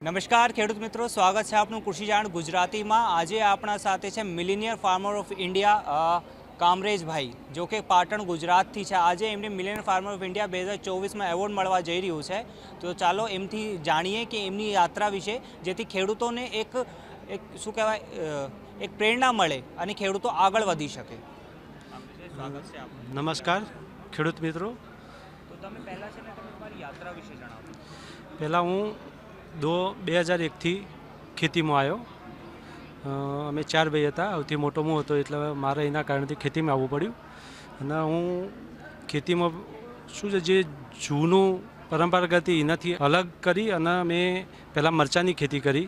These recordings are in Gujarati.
નમસ્કાર ખેડૂત મિત્રો, સ્વાગત છે આપનું કૃષિ જાણ ગુજરાતીમાં। આજે આપણા સાથે છે મિલેનિયર ફાર્મર ઓફ ઇન્ડિયા કામરેજભાઈ, જો કે પાટણ ગુજરાતથી છે। આજે એમને મિલેનિયર ફાર્મર ઓફ ઇન્ડિયા 2024માં એવોર્ડ મળવા જઈ રહ્યું છે, તો ચાલો એમથી જાણીએ કે એમની યાત્રા વિશે, જેથી ખેડૂતોને એક શું કહેવાય એક પ્રેરણા મળે અને ખેડૂતો આગળ વધી શકે। સ્વાગત છે આપનું। નમસ્કાર ખેડૂત મિત્રો। તો તમે પહેલાં છે ને તમારી યાત્રા વિશે જણાવો। પહેલાં હું 2001થી ખેતીમાં આવ્યો। અમે 4 ભાઈ હતા, સૌથી મોટો હું હતો, એટલે મારે એના કારણથી ખેતીમાં આવવું પડ્યું। અને હું ખેતીમાં શું છે, જે જૂનું પરંપરાગત એનાથી અલગ કરી અને મેં પહેલાં મરચાંની ખેતી કરી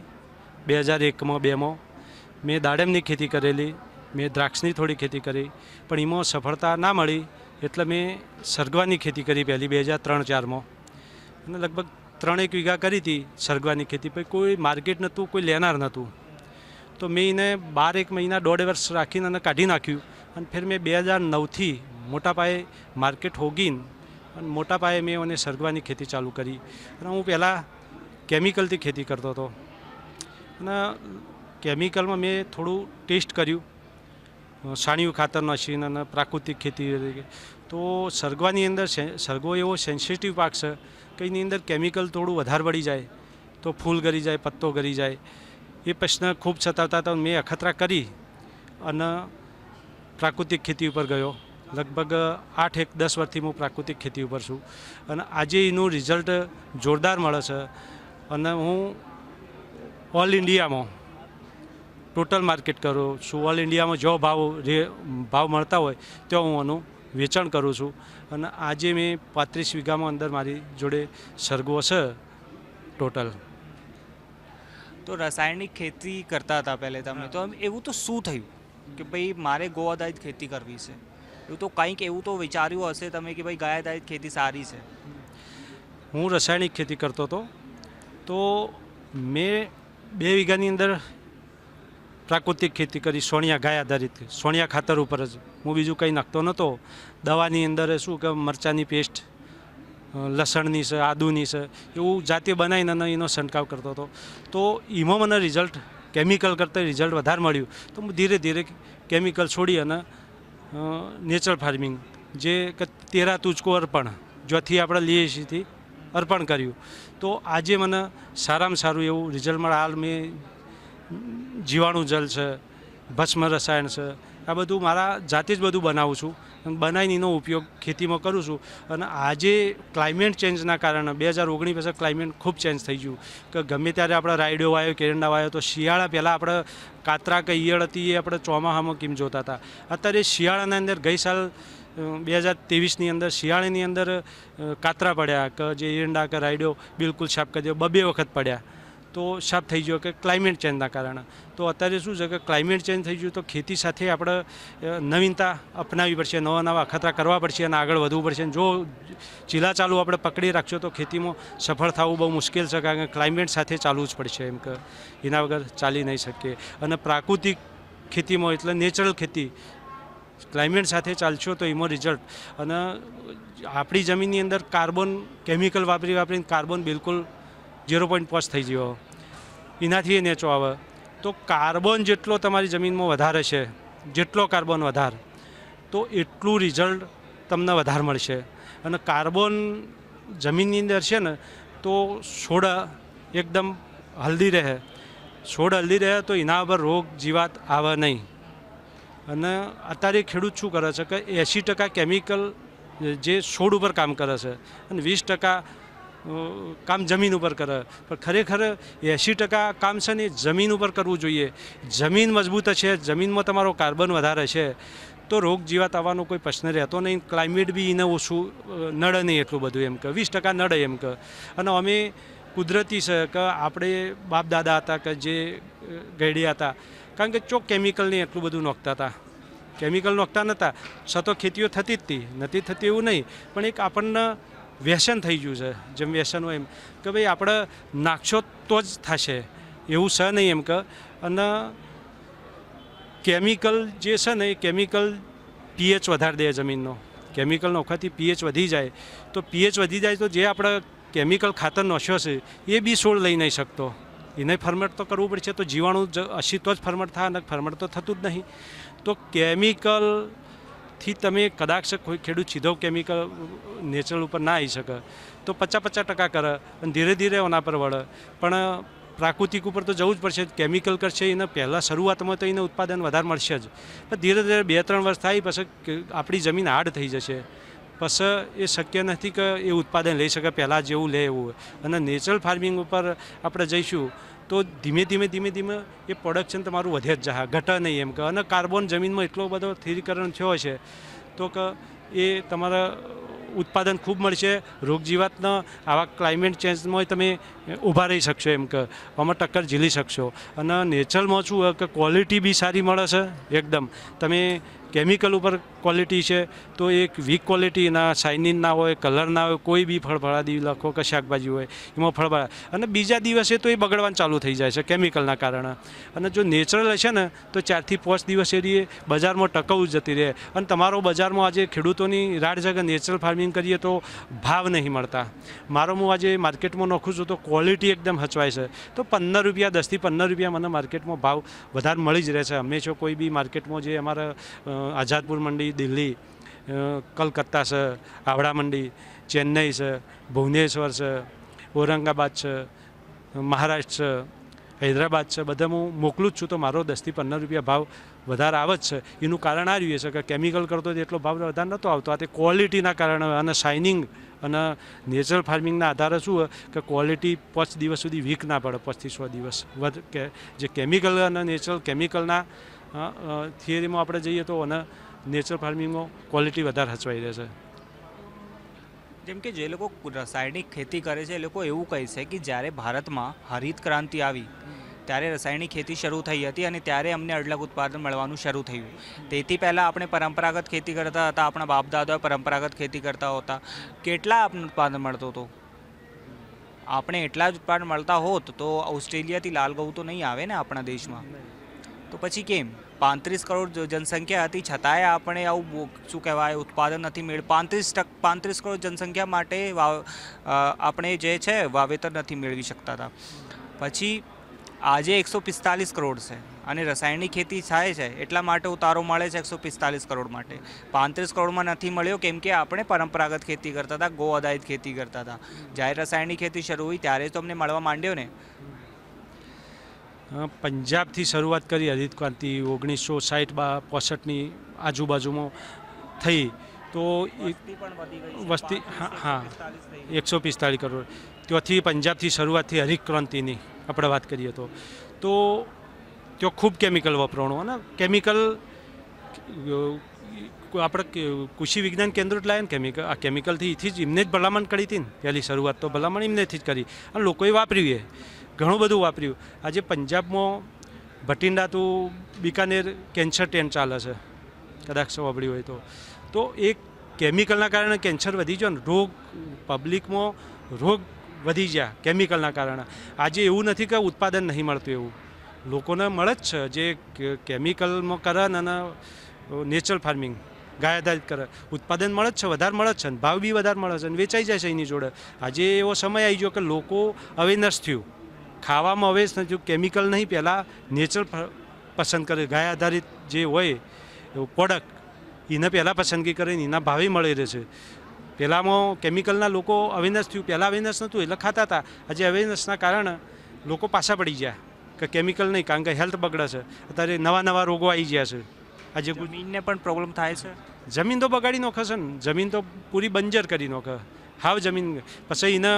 2001માં 2માં। મેં દાડમની ખેતી કરેલી, મેં દ્રાક્ષની થોડી ખેતી કરી, પણ એમાં સફળતા ના મળી, એટલે મેં સરગવાની ખેતી કરી પહેલી 2003-4માં। અને લગભગ 3 વીઘા કરી હતી સરગવાની ખેતી, પછી કોઈ માર્કેટ નહોતું, કોઈ લેનાર નહોતું, તો મેં એને 12 મહિના 1.5 વર્ષ રાખીને અને કાઢી નાખ્યું। અને ફેર મેં 2009થી મોટા પાયે માર્કેટ હોગીને અને મોટા પાયે મેં એને સરગવાની ખેતી ચાલુ કરી। અને હું પહેલાં કેમિકલથી ખેતી કરતો હતો, અને કેમિકલમાં મેં થોડું ટેસ્ટ કર્યું, છાણિયું ખાતર નાખીને અને પ્રાકૃતિક ખેતી। તો સરગવાની અંદર સરગવો એવો સેન્સિટિવ પાક છે કે એની અંદર કેમિકલ થોડું વધારે પડી જાય તો ફૂલ ગરી જાય, પત્તો ગરી જાય, એ પ્રશ્ન ખૂબ સતાવતા હતા। મેં અખતરા કરી અને પ્રાકૃતિક ખેતી ઉપર ગયો। લગભગ 8-10 વર્ષથી હું પ્રાકૃતિક ખેતી ઉપર છું, અને આજે એનું રિઝલ્ટ જોરદાર મળે છે। અને હું ઓલ ઇન્ડિયામાં ટોટલ માર્કેટ કરું છું। ઓલ ઇન્ડિયામાં જો ભાવ મળતા હોય તો હું એનું વેચાણ કરું છું। અને આજે મેં 35 વીઘામાં અંદર મારી જોડે સરગવો છે ટોટલ। તો રાસાયણિક ખેતી કરતા હતા પહેલે તમે, તો એવું તો શું થયું કે ભાઈ મારે ગો આધારિત ખેતી કરવી છે? એવું તો કંઈક એવું તો વિચાર્યું હશે તમે કે ભાઈ ગાય આધારિત ખેતી સારી છે। હું રાસાયણિક ખેતી કરતો હતો, તો મેં 2 વીઘાની અંદર પ્રાકૃતિક ખેતી કરી, સોણિયા ગાય આધારિત, સોણિયા ખાતર ઉપર જ। હું બીજું કંઈ નાખતો નહોતો। દવાની અંદર શું કે મરચાંની પેસ્ટ, લસણની છે, આદુની છે, એવું જાતે બનાવીને એનો છંટકાવ કરતો હતો। તો એમાં મને રિઝલ્ટ કેમિકલ કરતાં રિઝલ્ટ વધારે મળ્યું, તો હું ધીરે ધીરે કેમિકલ છોડી અને નેચરલ ફાર્મિંગ, જે કે 13 તુજકો અર્પણ, જ્યાંથી આપણે લઈએ છીએ અર્પણ કર્યું। તો આજે મને સારામાં સારું એવું રિઝલ્ટ મળે। હાલ મેં જીવાણુ જલ છે, ભસ્મ રસાયણ છે, આ બધું મારા જાતે જ બધું બનાવું છું, અને બનાવીને એનો ઉપયોગ ખેતીમાં કરું છું। અને આજે ક્લાઇમેટ ચેન્જના કારણે 2019 પછી ક્લાઇમેટ ખૂબ ચેન્જ થઈ ગયું, કે ગમે ત્યારે આપણે રાયડો વાયો, કેરંડા વાયો, તો શિયાળા પહેલાં આપણે કાતરા કે ઈયળ હતી એ આપણે ચોમાસામાં કેમ જોતા હતા, અત્યારે શિયાળાના અંદર ગઈ સાલ 2023ની અંદર શિયાળાની અંદર કાતરા પડ્યા કે જે ઈયળના કે રાયડો બિલકુલ સાફ કરી દો, 2 વખત પડ્યા, તો સાફ થઈ ગયો કે ક્લાઇમેટ ચેન્જના કારણે। તો અત્યારે શું છે કે ક્લાઇમેટ ચેન્જ થઈ ગયું, તો ખેતી સાથે આપણે નવીનતા અપનાવવી પડશે, નવા અખતરા કરવા પડશે અને આગળ વધવું પડશે। જો ચીલા ચાલુ આપણે પકડી રાખશો તો ખેતીમાં સફળ થવું બહુ મુશ્કેલ છે, કારણ કે ક્લાઇમેટ સાથે ચાલવું જ પડશે, એમ કે એના વગર ચાલી નહીં શકીએ। અને પ્રાકૃતિક ખેતીમાં એટલે નેચરલ ખેતી, ક્લાઇમેટ સાથે ચાલશો તો એમાં રિઝલ્ટ। અને આપણી જમીનની અંદર કાર્બન કેમિકલ વાપરીને કાર્બન બિલકુલ 0.5 થઈ ગયો, એનાથી એ નેચો આવે। તો કાર્બન જેટલો તમારી જમીનમાં વધારે છે, જેટલો કાર્બન વધારે, તો એટલું રિઝલ્ટ તમને વધારે મળશે। અને કાર્બન જમીનની અંદર છે ને, તો છોડ એકદમ હલ્દી રહે, છોડ હલ્દી રહે તો એના પર રોગ જીવાત આવે નહીં। અને અત્યારે ખેડૂત શું કરે છે કે 80% કેમિકલ જે છોડ ઉપર કામ કરે છે, અને 20% કામ જમીન ઉપર કરે, પણ ખરેખર 80% કામ છે ને જમીન ઉપર કરવું જોઈએ। જમીન મજબૂત છે, જમીનમાં તમારો કાર્બન વધારે છે, તો રોગ જીવાત આવવાનો કોઈ પ્રશ્ન રહેતો નહીં। ક્લાઇમેટ બી એને ઓછું નડે નહીં એટલું બધું, એમ કે 20% નડે, એમ કે। અને અમે કુદરતી છે કે આપણે બાપ દાદા હતા કે જે ગયડિયા હતા, કારણ કે ચોક કેમિકલને એટલું બધું નોખતા હતા, કેમિકલ નોખતા નહોતા, છતાં ખેતીઓ થતી જ હતી, નથી થતી એવું નહીં, પણ એક આપણને વ્યસન થઈ ગયું છે, જેમ વ્યસન હોય એમ કે ભાઈ આપણે નાખશો તો જ થશે, એવું છે નહીં, એમ કે। અને કેમિકલ જે છે ને, એ કેમિકલ pH વધારી દે જમીનનો, કેમિકલ નોખવાથી pH વધી જાય, તો pH વધી જાય તો જે આપણે કેમિકલ ખાતર નાખ્યો છે એ બી છોડ લઈ નહીં શકતો। એને ફર્મેટ તો કરવું પડશે, તો જીવાણુ હશે તો જ ફર્મેટ થાય, અને ફર્મેટ તો થતું જ નહીં. તો કેમિકલથી તમે કદાચ કોઈ ખેડૂત સીધો કેમિકલ નેચરલ ઉપર ના આવી શકે તો 50% કરે અને ધીરે ધીરે એના પર વળે. પણ પ્રાકૃતિક ઉપર તો જવું જ પડશે. કેમિકલ કરશે એને પહેલાં શરૂઆતમાં તો એને ઉત્પાદન વધારે મળશે જ, પણ ધીરે ધીરે 2-3 વર્ષ થાય પછી આપણી જમીન હાર્ડ થઈ જશે, પછી એ શક્ય નથી કે એ ઉત્પાદન લઈ શકે પહેલાં જેવું લે એવું. અને નેચરલ ફાર્મિંગ ઉપર આપણે જઈશું તો ધીમે ધીમે એ પ્રોડક્શન તમારું વધે જ જાય, ઘટે નહીં એમ કે. અને કાર્બન જમીનમાં એટલો બધો સ્થિરીકરણ થયો છે તો કે એ તમારા ઉત્પાદન ખૂબ મળશે. રોગજીવાતના આવા ક્લાઇમેટ ચેન્જમાં તમે ઊભા રહી શકશો એમ કે આમાં ટક્કર ઝીલી શકશો. અને નેચરલમાં શું હોય કે ક્વોલિટી બી સારી મળે છે એકદમ. તમે કેમિકલ ઉપર ક્વોલિટી છે તો એક વીક ક્વોલિટી, ના શાઇનિંગ ના હોય, કલર ના હોય, કોઈ બી ફળફળાદી લખો કે શાકભાજી હોય એમાં ફળફળા, અને બીજા દિવસે તો એ બગડવાનું ચાલુ થઈ જાય છે કેમિકલના કારણે. અને જો નેચરલ હશે ને તો 4 થી 5 દિવસ એ બજારમાં ટકાઉ જતી રહે. અને તમારો બજારમાં આજે ખેડૂતોની રાડ જગ્યા નેચરલ ફાર્મિંગ કરીએ તો ભાવ નહીં મળતા. મારો હું આજે માર્કેટમાં નાખું છું તો ક્વોલિટી એકદમ હચવાય છે, તો 15 રૂપિયા 10 થી 15 રૂપિયા મને માર્કેટમાં ભાવ વધારે મળી જ રહે છે હંમેશા. કોઈ બી માર્કેટમાં જે અમારા આઝાદપુર મંડી, દિલ્હી, કલકત્તા છે, હાવડા મંડી, ચેન્નઈ છે, ભુવનેશ્વર છે, ઔરંગાબાદ છે, મહારાષ્ટ્ર છે, હૈદરાબાદ છે, બધા હું મોકલું જ છું. તો મારો 10 થી 15 રૂપિયા ભાવ વધારે આવે જ છે. એનું કારણ આ રહ્યું છે કે કેમિકલ કરતો એટલો ભાવ વધારે નહોતો આવતો. આ તે ક્વોલિટીના કારણે અને શાઇનિંગ અને નેચરલ ફાર્મિંગના આધારે શું કે ક્વોલિટી 5 દિવસ સુધી વીક ના પડે, 5 થી 6 દિવસ કે જે કેમિકલ અને નેચરલ કેમિકલના થિયરીમાં આપણે જઈએ તો અને નેચરલ ફાર્મિંગમાં ક્વોલિટી વધારે હચવાઈ રહેશે. જેમ કે જે લોકો રાસાયણિક ખેતી કરે છે એ લોકો એવું કહે છે કે જ્યારે ભારતમાં હરિત ક્રાંતિ આવી ત્યારે રાસાયણિક ખેતી શરૂ થઈ હતી અને ત્યારે અમને અઢળક ઉત્પાદન મળવાનું શરૂ થયું. તેથી પહેલાં આપણે પરંપરાગત ખેતી કરતા હતા, આપણા બાપ દાદાઓ પરંપરાગત ખેતી કરતા હતા. કેટલા આપણને ઉત્પાદન મળતો હતો? આપણે એટલા જ ઉત્પાદન મળતા હોત તો ઓસ્ટ્રેલિયાથી લાલ ઘઉં તો નહીં આવે ને આપણા દેશમાં. તો પછી કેમ 35 કરોડ જનસંખ્યા હતી છતાંય આપણે આવું શું કહેવાય ઉત્પાદન નથી મેળ. 35 કરોડ જનસંખ્યા માટે આપણે જે છે વાવેતર નથી મેળવી શકતા હતા. પછી આજે 145 કરોડ છે અને રાસાયણિક ખેતી થાય છે એટલા માટે ઉતારો મળે છે 145 કરોડ માટે. 35 કરોડમાં નથી મળ્યો કેમ કે આપણે પરંપરાગત ખેતી કરતા હતા, ગો આધારિત ખેતી કરતા હતા. જ્યારે રાસાયણિક ખેતી શરૂ થઈ ત્યારે તો અમને મળવા માંડ્યો ને. પંજાબથી શરૂઆત કરી હરિત ક્રાંતિ 1960-65ની આજુબાજુમાં થઈ તો વસ્તી હા 145 કરોડ. ત્યાંથી પંજાબથી શરૂઆત થઈ હરિત ક્રાંતિની આપણે વાત કરીએ તો ત્યાં ખૂબ કેમિકલ વપરાણું. અને કેમિકલ આપણે કૃષિ વિજ્ઞાન કેન્દ્ર જ લાવે ને કેમિકલ. આ કેમિકલથી એથી જ એમને જ ભલામણ કરી હતી ને પહેલી શરૂઆત તો ભલામણ એમનેથી જ કરી અને લોકોએ વાપર્યું, ઘણું બધું વાપર્યું. આજે પંજાબમાં ભટિંડા તો બિકાનેર કેન્સર ટ્રેન ચાલે છે, કદાચ સાંભળ્યું હોય તો એ કેમિકલના કારણે કેન્સર વધી ગયો ને, રોગ પબ્લિકમાં રોગ વધી ગયા કેમિકલના કારણે. આજે એવું નથી કે ઉત્પાદન નહીં મળતું, એવું લોકોને મળે જ છે જે કેમિકલમાં કરે અને નેચરલ ફાર્મિંગ ગાય આધારિત કરે ઉત્પાદન મળે જ છે, વધારે મળે જ છે, ભાવ બી વધારે મળે છે અને વેચાઈ જાય છે એની જોડે. આજે એવો સમય આવી ગયો કે લોકો અવેરનેસ થયું, ખાવામાં અવેરનેસ નથી થયું, કેમિકલ નહીં, પહેલાં નેચરલ પસંદ કરે, ગાય આધારિત જે હોય એવું પ્રોડક્ટ એને પહેલાં પસંદગી કરીને એના ભાવે મળી રહે છે. પહેલાંમાં કેમિકલના લોકો અવેરનેસ થયું, પહેલાં અવેરનેસ નહોતું એટલે ખાતા હતા. આજે અવેરનેસના કારણે લોકો પાછા પડી ગયા કે કેમિકલ નહીં, કારણ કે હેલ્થ બગડે છે. અત્યારે નવા રોગો આવી ગયા છે. આજે જમીનને પણ પ્રોબ્લેમ થાય છે. જમીન તો બગાડી નાખે છે ને, જમીન તો પૂરી બંજર કરી નાખે હાવ જમીન. પછી એને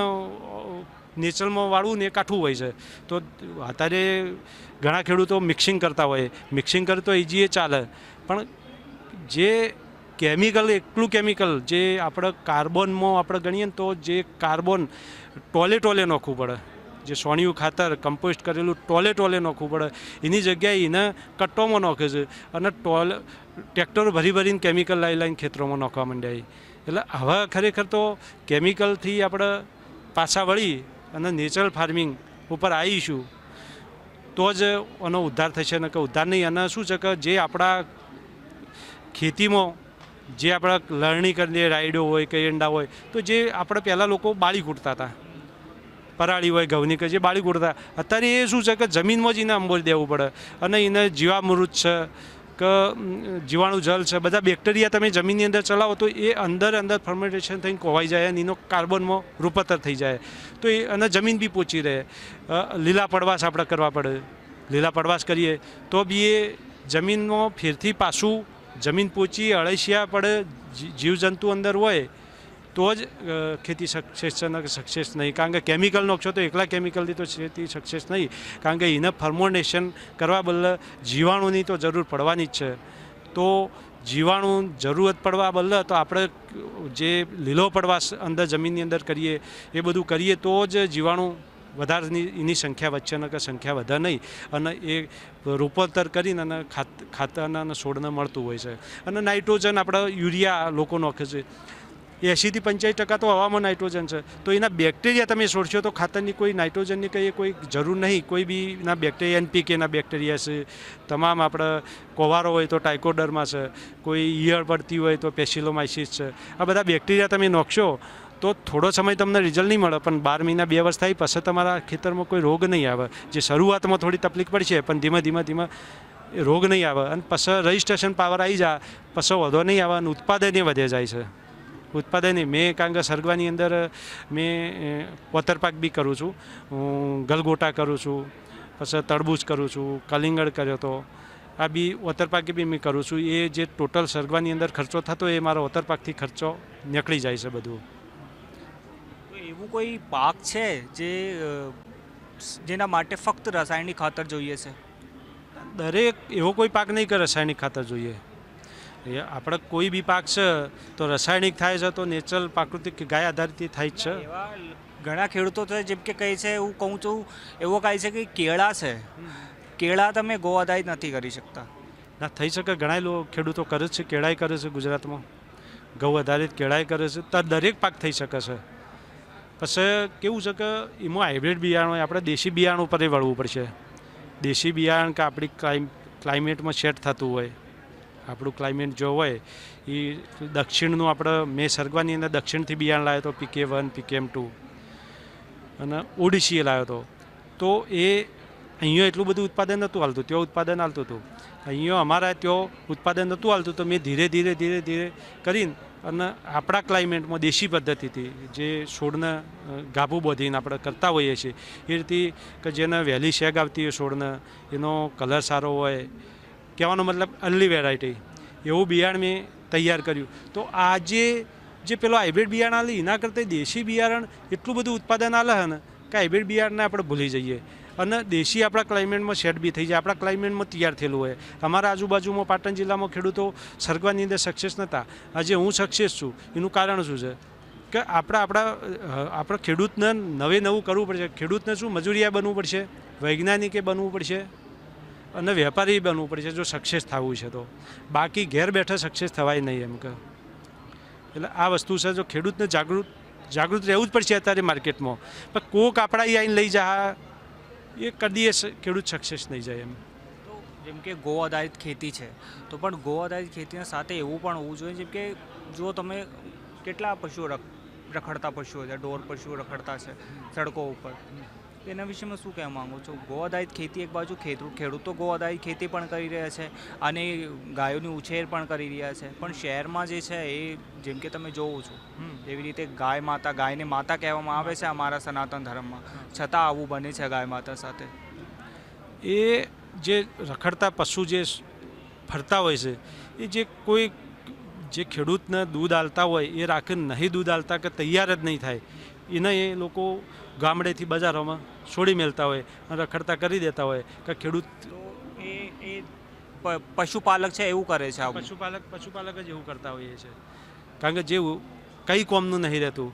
નેચરલમાં વાળવું ને એ કાઠું હોય છે. તો અત્યારે ઘણા ખેડૂતો મિક્સિંગ કરતા હોય, મિક્સિંગ કરે તો એ ચાલે, પણ જે કેમિકલ એટલું કેમિકલ જે આપણે કાર્બનમાં આપણે ગણીએ ને તો જે કાર્બન ટોલે નાખવું પડે, જે સોણિયું ખાતર કમ્પોસ્ટ કરેલું ટોલે નાખવું પડે, એની જગ્યાએ એને કટ્ટોમાં નાખે છે અને ટ્રેક્ટરો ભરીને કેમિકલ લાવીને ખેતરોમાં નાખવા માંડ્યા. એટલે હવે ખરેખર તો કેમિકલથી આપણે પાછા વળી અને નેચરલ ફાર્મિંગ ઉપર આવીશું તો જ એનો ઉદ્ધાર થશે. ને કે ઉદ્ધાર નહીં. અને શું છે કે જે આપણા ખેતીમાં જે આપણા લણણી કરીએ રાયડો હોય કે એંડા હોય તો જે આપણે પહેલાં લોકો બાળી કૂટતા હતા, પરાળી હોય ઘઉંની કે જે બાળી ગોળતા, અત્યારે એ શું છે કે જમીનમાં જ એને અંબોરી દેવું પડે અને એને જીવામૃત છે કે જીવાણુ જલ છે, બધા બેક્ટેરિયા તમે જમીનની અંદર ચલાવો તો એ અંદર ફર્મેન્ટેશન થઈને કોવાઈ જાય અને એનો કાર્બનમાં રૂપાંતર થઈ જાય, તો એ અને જમીન બી પોચી રહે. લીલા પડવાશ આપણે કરવા પડે, લીલા પડવાશ કરીએ તો બી એ જમીનમાં ફેરથી પાછું જમીન પોચી અળસિયા પડે, જીવજંતુ અંદર હોય તો જ ખેતી સક્સેસ છે, ને સક્સેસ નહીં. કારણ કે કેમિકલ નાખશો તો એકલા કેમિકલથી તો ખેતી સક્સેસ નહીં, કારણ કે એને ફર્મોનેશન કરવા બદલે જીવાણુની તો જરૂર પડવાની જ છે. તો જીવાણુ જરૂરત પડવા બદલે તો આપણે જે લીલો પડવાશ અંદર જમીનની અંદર કરીએ એ બધું કરીએ તો જ જીવાણુ વધારેની એની સંખ્યા વચ્ચે ને કે સંખ્યા વધે નહીં અને એ રૂપાંતર કરીને અને ખાતરના અને છોડને મળતું હોય છે. અને નાઇટ્રોજન આપણે યુરિયા લોકો નાખે છે, 80 થી 85% તો હવામાં નાઇટ્રોજન છે, તો એના બેક્ટેરિયા તમે છોડશો તો ખાતરની કોઈ નાઇટ્રોજનની કંઈ કોઈ જરૂર નહીં. કોઈ બી એના બેક્ટેરિયા NPKના બેક્ટેરિયા છે, તમામ આપણે કોવારો હોય તો ટાઇકોડર્મા છે, કોઈ ઈયળ પડતી હોય તો પેસિલોમાઇસિસ છે, આ બધા બેક્ટેરિયા તમે નાખશો તો થોડો સમય તમને રિઝલ્ટ નહીં મળે, પણ 12 મહિના 2 વર્ષ થાય પછી તમારા ખેતરમાં કોઈ રોગ નહીં આવે. જે શરૂઆતમાં થોડી તકલીફ પડશે પણ ધીમે રોગ નહીં આવે અને પછી રજિસ્ટ્રેશન પાવર આવી જાય, પછી વધો નહીં આવે અને ઉત્પાદન વધે જાય છે. ઉત્પાદન મેં કારણ કે સરગવાની અંદર મેં વોતરપાક બી કરું છું, હું ગલગોટા કરું છું, પછી તરબૂચ કરું છું, કલિંગડ કર્યો હતો, આ બી વોતરપાક બી મેં કરું છું. એ જે ટોટલ સરગવાની અંદર ખર્ચો થતો એ મારો વોતરપાકથી ખર્ચો નીકળી જાય છે બધું. એવું કોઈ પાક છે જેના માટે ફક્ત રાસાયણિક ખાતર જોઈએ છે? દરેક એવો કોઈ પાક નહીં કે રાસાયણિક ખાતર જોઈએ. એ આપણે કોઈ બી પાક છે તો રાસાયણિક થાય છે તો નેચરલ પ્રાકૃતિક ગાય આધારિત થાય જ છે. એવા ઘણા ખેડૂતો છે જેમ કે કહે છે, એવું કહું છું, એવો કહે છે કે કેળા છે, કેળા તમે ગો આધારિત નથી કરી શકતા. ના થઈ શકે, ઘણા ખેડૂતો કરે છે, કેળાય કરે છે ગુજરાતમાં, ઘઉં આધારિત કેળાય કરે છે, તો દરેક પાક થઈ શકે છે. પછી કેવું છે કે એમાં હાઇબ્રિડ બિયારણ હોય, આપણે દેશી બિયારણ ઉપર વળવું પડશે. દેશી બિયારણ કે આપણી ક્લાઇમેટમાં સેટ થતું હોય, આપણું ક્લાઇમેટ જો હોય એ દક્ષિણનું આપણે મેં સરગવાની અંદર દક્ષિણથી બિયારણ લાવ્યો હતો, PK1 PKM2 અને ઓડિશીએ લાવ્યો હતો. તો એ અહીંયા એટલું બધું ઉત્પાદન નહોતું હાલતું, ત્યાં ઉત્પાદન હાલતું હતું. અહીંયા અમારા ત્યાં ઉત્પાદન નહોતું હાલતું, તો મેં ધીરે કરીને અને આપણા ક્લાઇમેટમાં દેશી પદ્ધતિથી જે છોડને ગાભું બોધીને આપણે કરતા હોઈએ છીએ એ રીતે કે જેને વહેલી શેગ આવતી હોય છોડને, એનો કલર સારો હોય, કહેવાનો મતલબ અર્લી વેરાયટી, એવું બિયારણ મેં તૈયાર કર્યું. તો આજે જે પેલો હાઇબ્રિડ બિયારણ આલે એના કરતાં દેશી બિયારણ એટલું બધું ઉત્પાદન આલે છે ને કે હાઇબ્રિડ બિયારણને આપણે ભૂલી જઈએ અને દેશી આપણા ક્લાઇમેટમાં સેટ બી થઈ જાય, આપણા ક્લાઇમેટમાં તૈયાર થયેલું હોય. અમારા આજુબાજુમાં પાટણ જિલ્લામાં ખેડૂતો સરગવાની અંદર સક્સેસ નહોતા, આજે હું સક્સેસ છું. એનું કારણ શું છે કે આપણા ખેડૂતને નવું કરવું પડશે. ખેડૂતને શું મજૂરિયા બનવું પડશે, વૈજ્ઞાનિકે બનવું પડશે અને વેપારી બનવું પડશે જો સક્સેસ થવું છે તો. બાકી ઘેર બેઠા સક્સેસ થવાય નહીં એમ કે. એટલે આ વસ્તુ છે, જો ખેડૂતને જાગૃત રહેવું જ પડશે અત્યારે માર્કેટમાં. પણ કોક આપણા આવીને લઈ જા એ કદી ખેડૂત સક્સેસ નહીં જાય એમ. તો જેમ કે ગો આધારિત ખેતી છે, તો પણ ગો આધારિત ખેતીના સાથે એવું પણ હોવું જોઈએ જેમ કે જો તમે કેટલા પશુઓ રખડતા પશુઓ છે, ઢોર પશુઓ રખડતા છે સડકો ઉપર, એના વિશેમાં શું કહેવા માગો છો? ગો આધારિત ખેતી એક બાજુ ખેડૂતો ગો આધારિત ખેતી પણ કરી રહ્યા છે અને ગાયોની ઉછેર પણ કરી રહ્યા છે, પણ શહેરમાં જે છે એ જેમ કે તમે જોવો છો એવી રીતે ગાયને માતા કહેવામાં આવે છે અમારા સનાતન ધર્મમાં, છતાં આવું બને છે ગાય માતા સાથે. એ જે રખડતા પશુ જે ફરતા હોય છે એ જે ખેડૂતને દૂધ આલતા હોય એ રાખીને નહીં દૂધ આલતા કે તૈયાર જ નહીં થાય એને એ લોકો ગામડેથી બજારોમાં છોડી મેલતા હોય અને રખડતા કરી દેતા હોય કે ખેડૂત એ પશુપાલક છે એવું કરે છે. પશુપાલક જ એવું કરતા હોઈએ છે, કારણ કે જેવું કંઈ કોમનું નહીં રહેતું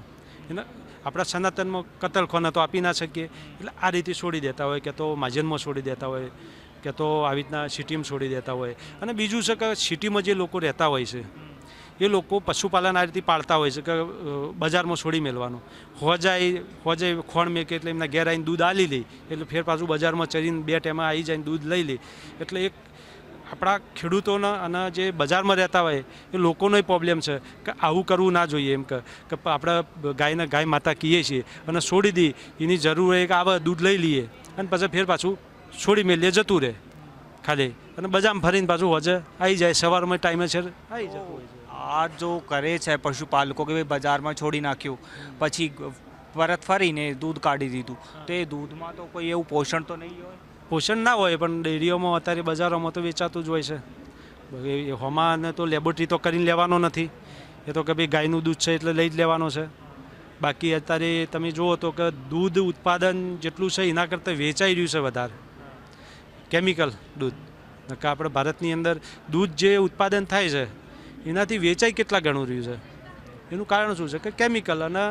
એને આપણા સનાતનમાં કતલખોના તો આપી ના શકીએ, એટલે આ રીતે છોડી દેતા હોય કે તો માજનમાં છોડી દેતા હોય કે તો આવી રીતના સિટીમાં છોડી દેતા હોય. અને બીજું છે કે સિટીમાં જે લોકો રહેતા હોય છે એ લોકો પશુપાલન આ રીતે પાળતા હોય છે કે બજારમાં છોડી મેળવાનું, હોજાય ખોણ મેકે એટલે એમના ઘેર આવીને દૂધ આલી લે એટલે ફેર પાછું બજારમાં ચરીને 2 ટાઈમ આવી જાય દૂધ લઈ લે. એટલે એક આપણા ખેડૂતોના અને જે બજારમાં રહેતા હોય એ લોકોનો પ્રોબ્લેમ છે કે આવું કરવું ના જોઈએ એમ કે આપણે ગાય માતા કહીએ છીએ અને છોડી દી એની જરૂર હોય કે આવે દૂધ લઈ લઈએ અને પછી ફેર પાછું છોડી મેલીએ જતું રહે ખાલી અને બજારમાં ફરીને પાછું હોજે આવી જાય સવારમાં ટાઈમે છે આવી જતું હોય છે. આ જો કરે છે પશુપાલકો કે ભાઈ બજારમાં છોડી નાખ્યું પછી પરત ફરીને દૂધ કાઢી દીધું તો એ દૂધમાં તો કોઈ એવું પોષણ તો નહીં હોય. પોષણ ના હોય પણ ડેરીઓમાં અત્યારે બજારોમાં તો વેચાતું જ હોય છે. હોમાં તો લેબોરેટરી તો કરીને લેવાનો નથી, એ તો કે ભાઈ ગાયનું દૂધ છે એટલે લઈ જ લેવાનો છે. બાકી અત્યારે તમે જુઓ તો કે દૂધ ઉત્પાદન જેટલું છે એના કરતાં વેચાઈ રહ્યું છે વધારે કેમિકલ દૂધ. કે આપણે ભારતની અંદર દૂધ જે ઉત્પાદન થાય છે એનાથી વેચાઈ કેટલા ગણું રહ્યું છે. એનું કારણ શું છે કે કેમિકલ અને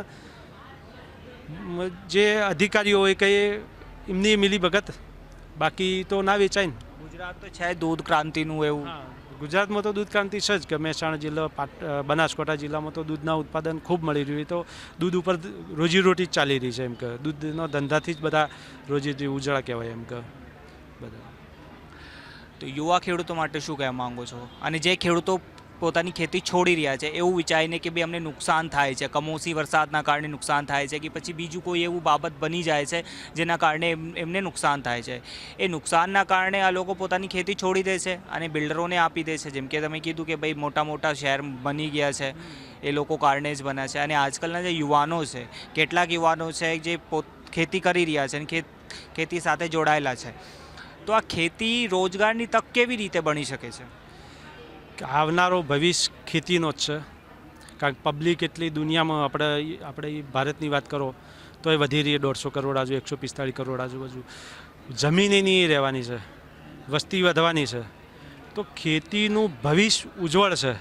જે અધિકારીઓ હોય કે એમની મિલીભગત, બાકી તો ના વેચાય ને. ગુજરાત તો છે દૂધ ક્રાંતિનું એવું. ગુજરાતમાં તો દૂધ ક્રાંતિ છે જ કે મહેસાણા જિલ્લો બનાસકાંઠા જિલ્લામાં તો દૂધના ઉત્પાદન ખૂબ મળી રહ્યું. તો દૂધ ઉપર રોજીરોટી જ ચાલી રહી છે એમ કે દૂધનો ધંધાથી જ બધા રોજી ઉજળા કહેવાય એમ કે બધા. તો યુવા ખેડૂતો માટે શું કહેવા માંગો છો? અને જે ખેડૂતો પોતાની ખેતી છોડી રહ્યા છે એવું વિચારીને કે ભાઈ અમને નુકસાન થાય છે, કમોસમી વરસાદના કારણે નુકસાન થાય છે કે પછી બીજું કોઈ એવું બાબત બની જાય છે જેના કારણે એમને નુકસાન થાય છે, એ નુકસાનના કારણે આ લોકો પોતાની ખેતી છોડી દે છે અને બિલ્ડરોને આપી દે છે. જેમ કે તમે કીધું કે ભાઈ મોટા મોટા શહેર બની ગયા છે એ લોકો કારણે જ બન્યા છે. અને આજકાલના જે યુવાનો છે, કેટલાક યુવાનો છે જે ખેતી કરી રહ્યા છે અને ખેતી સાથે જોડાયેલા છે, તો આ ખેતી રોજગારની તક કેવી રીતે બની શકે છે? આવનારો ભવિષ્ય ખેતીનો જ છે. કારણ કે પબ્લિક એટલી દુનિયામાં આપણે ભારતની વાત કરો તો એ વધી રહી 150 કરોડ આજુ 145 કરોડ આજુબાજુ. જમીન એની રહેવાની છે, વસ્તી વધવાની છે, તો ખેતીનું ભવિષ્ય ઉજ્જવળ છે.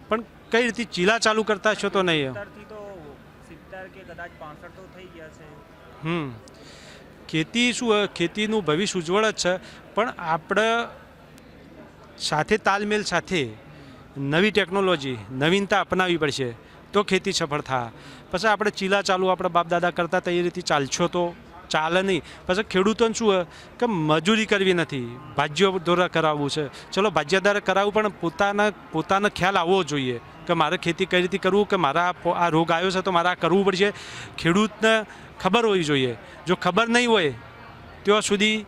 પણ કઈ રીતે ચીલા ચાલુ કરતા છો તો નહીં. ખેતી શું, ખેતીનું ભવિષ્ય ઉજ્જવળ જ છે, પણ આપણે સાથે તાલમેલ સાથે નવી ટેકનોલોજી નવીનતા અપનાવવી પડશે તો ખેતી સફળ થાય. પછી આપણે ચીલા ચાલુ આપણા બાપ દાદા કરતા તો એ રીતે ચાલશો તો ચાલે નહીં. પછી ખેડૂતોને શું કે મજૂરી કરવી નથી, ભાજ્યો દ્વારા કરાવવું છે. ચલો ભાજ્ય દ્વારા કરાવવું, પણ પોતાનો ખ્યાલ આવવો જોઈએ કે મારે ખેતી કઈ રીતે કરવું, કે મારા આ રોગ આવ્યો છે તો મારે આ કરવું પડશે. ખેડૂતને ખબર હોવી જોઈએ. જો ખબર નહીં હોય ત્યાં સુધી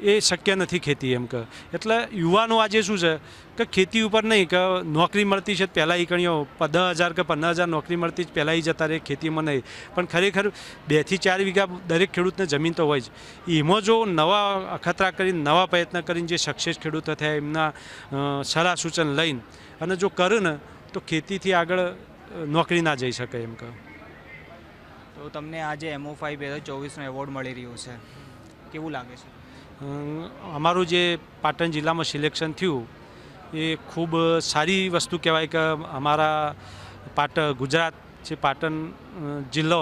એ શક્ય નથી ખેતી એમ કે. એટલે યુવાનો આજે શું છે કે ખેતી ઉપર નહીં કે નોકરી મળતી છે પહેલાં એ કણીઓ 10,000 કે 15,000 નોકરી મળતી જ પહેલાં એ જતા રહે ખેતીમાં નહીં. પણ ખરેખર 2 થી 4 વીઘા દરેક ખેડૂતને જમીન તો હોય જ. એમાં જો નવા અખતરા કરીને નવા પ્રયત્ન કરીને જે સક્સેસ ખેડૂતો થયા એમના સલાહ સૂચન લઈને અને જો કરે ને તો ખેતીથી આગળ નોકરી ના જઈ શકે એમ કે. તો તમને આજે MO5 2024નો એવોર્ડ મળી રહ્યો છે, કેવું લાગે છે? અમારું જે પાટણ જિલ્લામાં સિલેક્શન થયું એ ખૂબ સારી વસ્તુ કહેવાય કે અમારા ગુજરાત છે પાટણ જિલ્લો,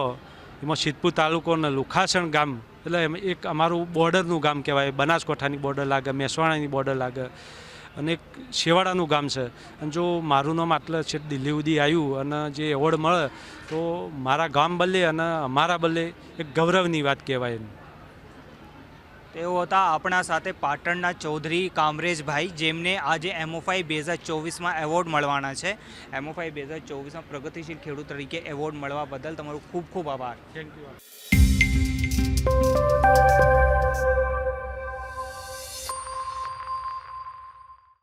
એમાં સિદ્ધપુર તાલુકો અને લુખાસણ ગામ, એટલે એક અમારું બોર્ડરનું ગામ કહેવાય. બનાસકાંઠાની બોર્ડર લાગે, મહેસાણાની બોર્ડર લાગે અને એક શેવાડાનું ગામ છે. અને જો મારું નામ આટલે છે દિલ્હી સુધી આવ્યું અને જે એવોર્ડ મળે તો મારા ગામ બદલે અને અમારા બદલે એક ગૌરવની વાત કહેવાય. તેઓ હતા આપણા સાથે પાટણના ચૌધરી કામરેજભાઈ, જેમને આજે MO5 2024માં એવોર્ડ મળવાના છે. MO5 2024માં પ્રગતિશીલ ખેડૂત તરીકે એવોર્ડ મળવા બદલ તમારો ખૂબ ખૂબ આભાર. Thank you.